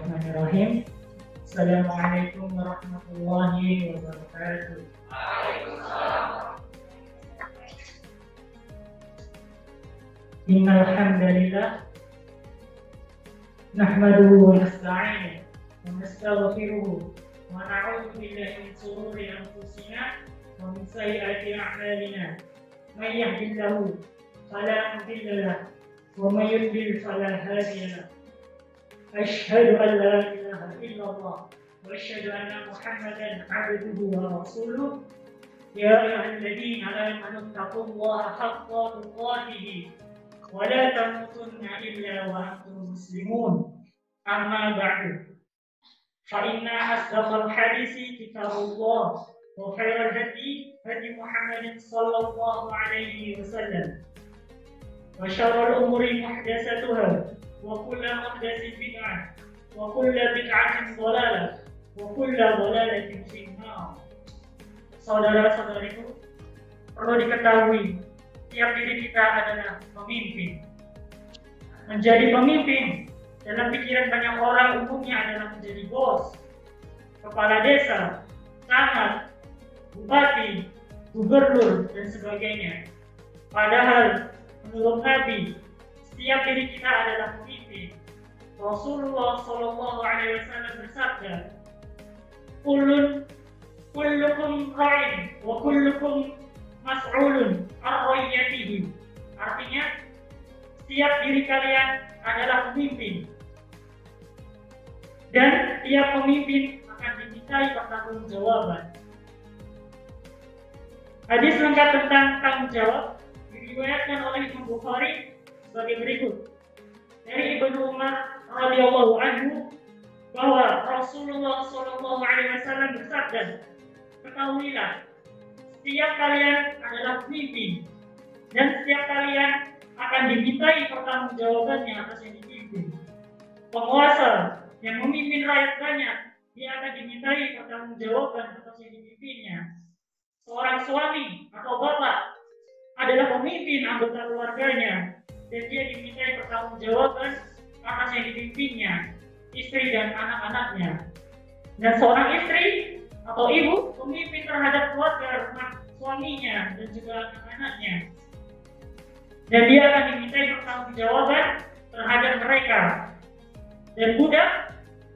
Bismillahirrahmanirrahim. Assalamualaikum warahmatullahi wabarakatuh. Innal hamdalillah nahmaduhu wa nasta'inuhu wa nastaghfiruhu wa na'udzu billahi min shururi anfusina wa min sayyiati a'malina. May yahdihillahu fala mudilla lahu wa may yudlil fala hadiya lahu. Asyhadu an la ilaha illallah wa asyhadu anna Muhammadan 'abduhu wa rasuluh. Ya ayyuhalladzina amanu taqullaha haqqa tuqatih wa la tamutunna illa wa antum muslimun. Amma ba'du. Fa inna asdaqal hadisi kitabullah wa khairal hadi Muhammadin sallallahu alaihi wasallam. Wa syarrul umuri muhdatsatuha wa kullu muhdatsin bid'ah wa kullu bid'atin dhalalah wa kullu dhalalatin finnar. Saudara-saudariku, perlu diketahui tiap diri kita adalah pemimpin. Menjadi pemimpin dalam pikiran banyak orang umumnya adalah menjadi bos, kepala desa, camat, bupati, gubernur, dan sebagainya. Padahal menurut Nabi, setiap diri kita adalah pemimpin. Rasulullah Shallallahu Alaihi Wasallam bersabda, kullukum ra'in wa kullukum mas'ulun ar-rayyatihi. Artinya, setiap diri kalian adalah pemimpin, dan tiap pemimpin akan dimintai pertanggungjawaban. Hadis lengkap tentang tanggung jawab diriwayatkan oleh Imam Bukhari sebagai berikut. Dari Ibnu Umar radhiyallahu anhu bahwa Rasulullah Shallallahu Alaihi Wasallam bersabda, ketahuilah, setiap kalian adalah pemimpin dan setiap kalian akan dimintai pertanggungjawabannya atas yang dipimpin. Penguasa yang memimpin rakyat banyak, dia akan dimintai pertanggungjawaban atas yang dipimpinnya. Seorang suami atau bapak adalah pemimpin anggota keluarganya, dan dia dimintai pertanggungjawaban atas yang dipimpinnya, istri dan anak-anaknya. Dan seorang istri atau ibu pemimpin terhadap keluarga rumah suaminya dan juga anak-anaknya, dan dia akan dimintai pertanggungjawaban terhadap mereka. Dan budak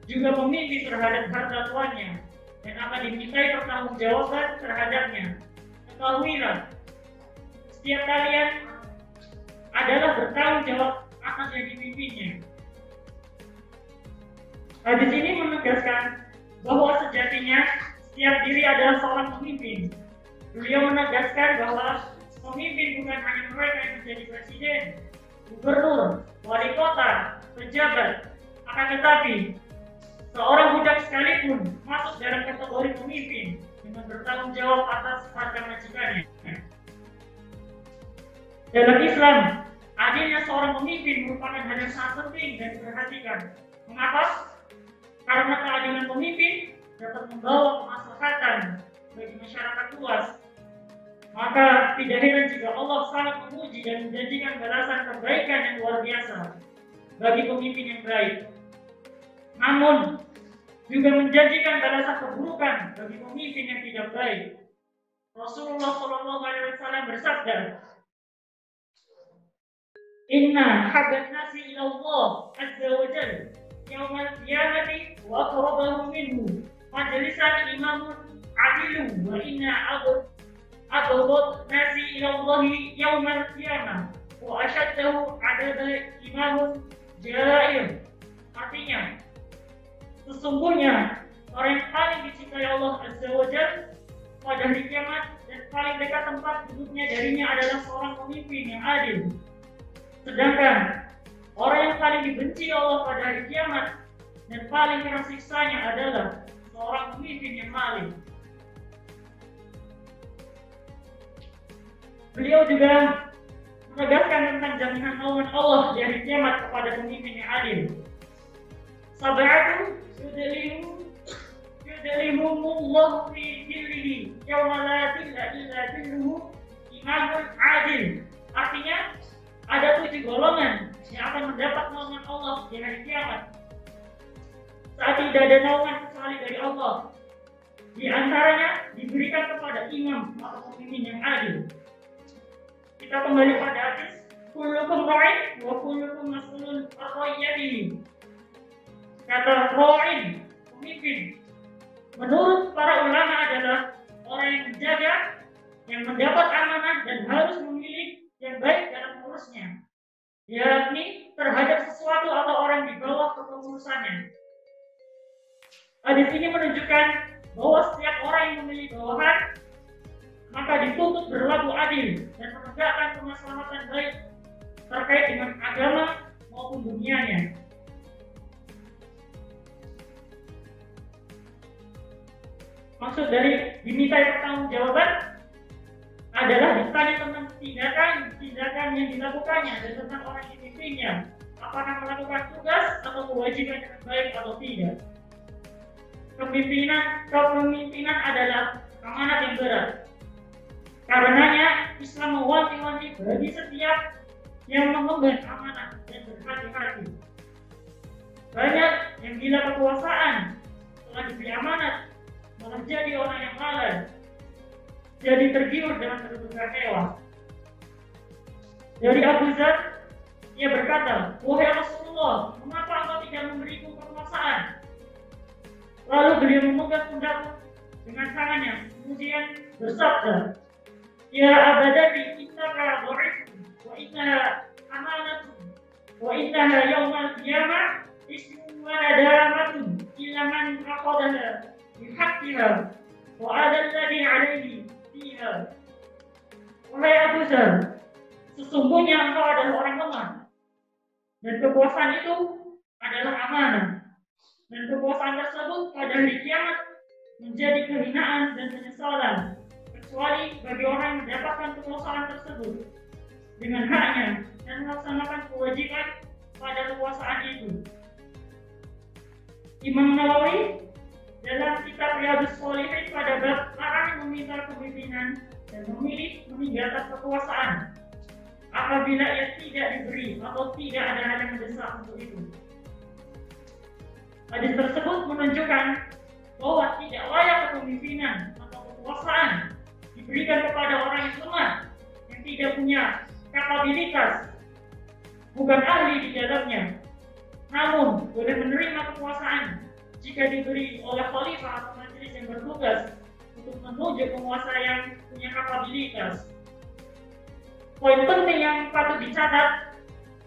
juga pemimpin terhadap harta tuannya dan akan dimintai pertanggungjawaban terhadapnya. Ketahuilah, setiap kalian adalah bertanggung jawab atas yang dipimpinnya. Hadis ini menegaskan bahwa sejatinya setiap diri adalah seorang pemimpin. Beliau menegaskan bahwa pemimpin bukan hanya mereka yang menjadi presiden, gubernur, wali kota, pejabat, akan tetapi seorang budak sekalipun masuk dalam kategori pemimpin dengan bertanggung jawab atas harga majikannya. Dalam Islam, adilnya seorang pemimpin merupakan hal yang sangat penting dan diperhatikan. Mengapa? Karena keadilan pemimpin dapat membawa kemaslahatan bagi masyarakat luas. Maka tidak heran jika Allah sangat memuji dan menjanjikan balasan kebaikan yang luar biasa bagi pemimpin yang baik. Namun juga menjanjikan balasan keburukan bagi pemimpin yang tidak baik. Rasulullah Shallallahu Alaihi Wasallam bersabda, Inna habban nasi ila Allah azza wa jalla yaumal qiyamati wa aqrabahu minhu majlisan imamun adilu wa inna abghad nasi ila Allah yaumal qiyamah wa ashaddahu adada imamun jair. Artinya, sesungguhnya orang yang paling dicintai Allah azza wa jalla pada hari kiamat dan paling dekat tempat duduknya darinya adalah seorang pemimpin yang adil. Sedangkan orang yang paling dibenci Allah pada hari kiamat dan paling kena siksanya adalah seorang pemimpin yang maling. Beliau juga menegaskan tentang jaminan naungan Allah di hari kiamat kepada pemimpin yang adil. Sab'atun yudhilluhumullahu fi dhillihi yawma la dhilla illa dhilluhu imamun adil. Artinya, ada 7 golongan yang akan mendapat naungan Allah di hari kiamat. saat tidak ada naungan kecuali dari Allah. Di antaranya diberikan kepada imam atau pemimpin yang adil. Kita kembali pada hadis, kullukum ra'in wa kullukum mas'ulun an ra'iyyatihi. Kata ra'in, pemimpin, menurut para ulama adalah orang yang menjaga, yang mendapat amanah dan harus memilih yang baik dalam mengurusnya, yakni terhadap sesuatu atau orang di bawah kepengurusannya. Hadis ini menunjukkan bahwa setiap orang yang memilih bawahan maka dituntut berlaku adil dan menegakkan kemaslahatan baik terkait dengan agama maupun dunianya. Maksud dari dimintai pertanggungjawaban adalah ditanya tentang tindakan yang dilakukannya dan tentang orang yang dipimpinnya, apakah melakukan tugas atau kewajiban dengan baik atau tidak. Kepemimpinan adalah amanat yang berat. Karenanya Islam mewanti-wanti bagi setiap yang mengemban amanah dan berhati-hati. Banyak yang gila kekuasaan setelah diberi amanat malah jadi orang yang lalai, jadi tergiur dengan kedudukan tewas. Dari Abu Dzar, ia berkata, "Wahai Rasulullah, mengapa engkau tidak memberiku kekuasaan?" Lalu beliau memegang pundakku dengan tangannya, kemudian bersabda, "Ya Aba Dzar, innaka dha'ifun wa innaha amanatun wa innaha yaumal qiyamah ismun wa nadamatun illa man aqadaha bihaqqiha wa 'ala alladhi 'alaihi fiha." Wahai Abu Dzar, sesungguhnya engkau adalah orang lemah dan kekuasaan itu adalah amanah. Dan kekuasaan tersebut pada hari kiamat menjadi kehinaan dan penyesalan, kecuali bagi orang yang mendapatkan kekuasaan tersebut dengan haknya dan melaksanakan kewajiban pada kekuasaan itu. Imam Nawawi dalam kitab Riyadhus Shalihin pada bab larang meminta kepemimpinan dan memilih meninggalkan kekuasaan apabila ia tidak diberi atau tidak ada hal yang mendesak untuk itu. Hadis tersebut menunjukkan bahwa tidak layak kepemimpinan atau kekuasaan diberikan kepada orang yang lemah, yang tidak punya kapabilitas, bukan ahli di dalamnya. Namun boleh menerima kekuasaan jika diberi oleh khalifah atau majelis yang bertugas untuk menuju penguasa yang punya kapabilitas. Poin penting yang patut dicatat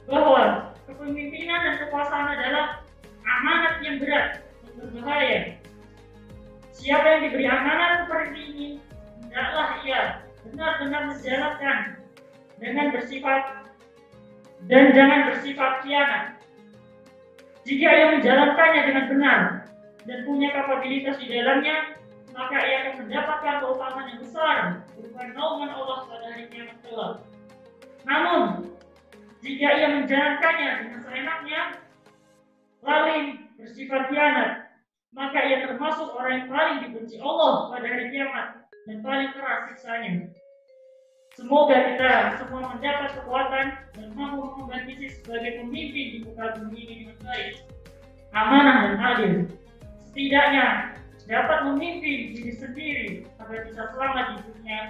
bahwa kepemimpinan dan kekuasaan adalah amanat yang berat dan berbahaya. Siapa yang diberi amanat seperti ini, hendaklah ia benar-benar menjalankan dengan bersifat dan jangan bersifat khianat. Jika ia menjalankannya dengan benar dan punya kapabilitas di dalamnya, maka ia akan mendapatkan keutamaan yang besar berupa naungan Allah pada hari kiamat kelak. Namun, jika ia menjalankannya dengan seenaknya, lalu bersifat khianat, maka ia termasuk orang yang paling dibenci Allah pada hari kiamat dan paling keras siksanya. Semoga kita semua mendapat kekuatan dan mampu mengemban misi sebagai pemimpin di muka bumi ini dengan baik, amanah dan adil. Setidaknya dapat memimpin diri sendiri agar bisa selamat di dunia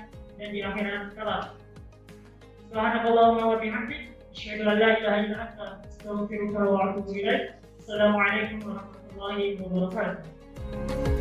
dan di akhirat kelak. Subhanakallahumma wa bihamdik, asyhadu an la ilaha illa anta, astaghfiruka wa atubu ilaik. Assalamualaikum warahmatullahi wabarakatuh.